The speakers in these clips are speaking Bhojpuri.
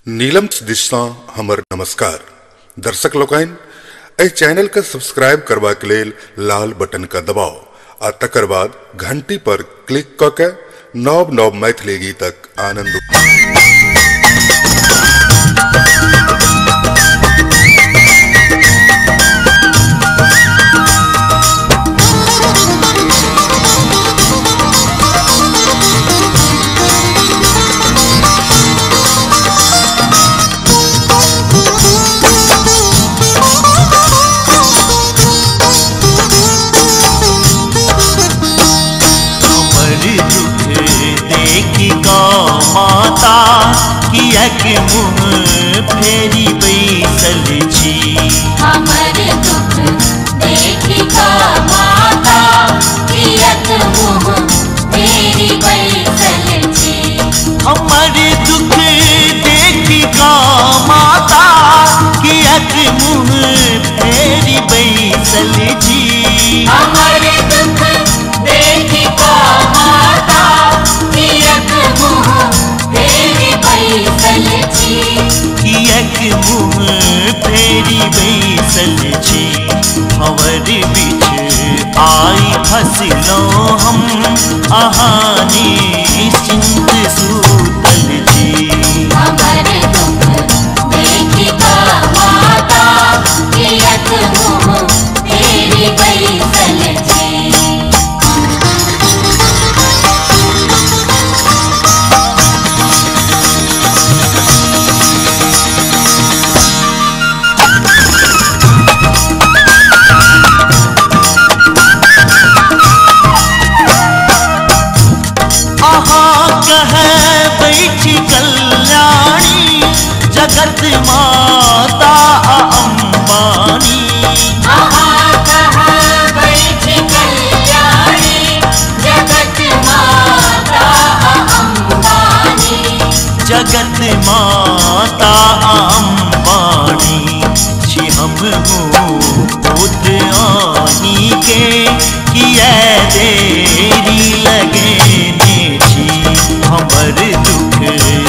नीलम दिशा हमर नमस्कार दर्शक लोकन ए चैनल का सब्सक्राइब करवा के लेल लाल बटन का दबाओ आ तकर बाद घंटी पर क्लिक क के नव नव मैथिली गीतक आनंद माता कियक मुँह फेरी बैसल छी। हमर दुख देखि का माता कियक मुँह फेरी बैसल छी। हमर दुख देखि का माता कियक मुँह फेरी बैसल छी। हमर दुख देखि का माता कियक मुँह फेरी बैसल छी। कियक मुँह फेरी बैसल छी। भंवर बिच आई फसलों हम अहानी निश्चिंत सूतल छी। हमर दुख देखि का माता कियक मुँह फेरी बैसल छी। कल्याणी जगत माता अंबानी। बैठी कल्याणी जगत माता अंबानी। जगत माता अंबानी छी हम पुत्र आनी के किए देरी लगे छी। हमर दुख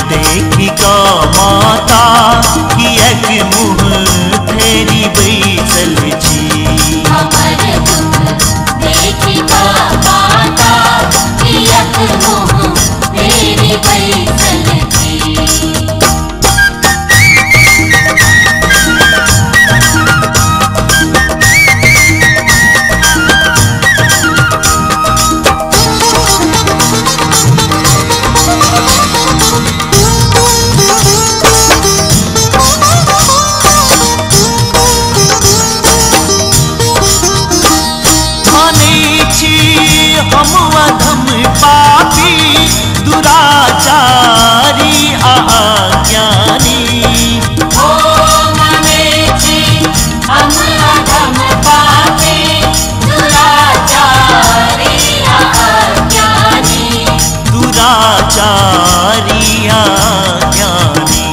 देखि का माता कियक मुँह फेरी बैसल छी। हमर दुख देखि का माता कियक मुँह फेरी बैसल छी। हम अधम पापी दुराचारी अज्ञानी। ओ मने छी हम अधम पापी दुराचारी अज्ञानी। दुराचारी अज्ञानी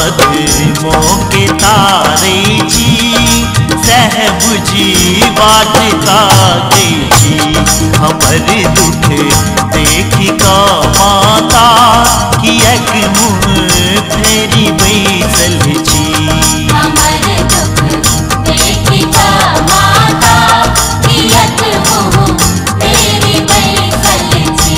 अधमों के तारे जी सह बुझी बात ताके छी। हमर दुख देखि का माता कियक मुँह फेरी बैसल छी। हमर दुख देखि का माता कियक मुँह फेरी बैसल छी।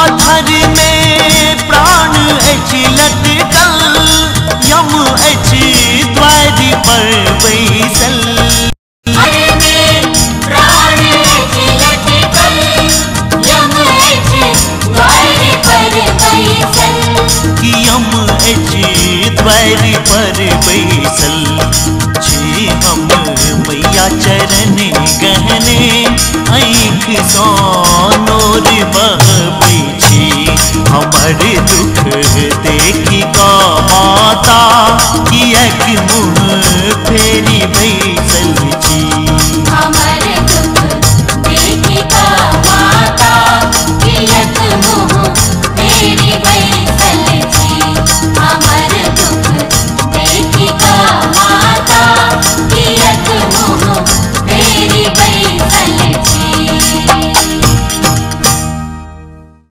अधर में प्राण अछि लटकल यम अछि द्वार पर बैसल।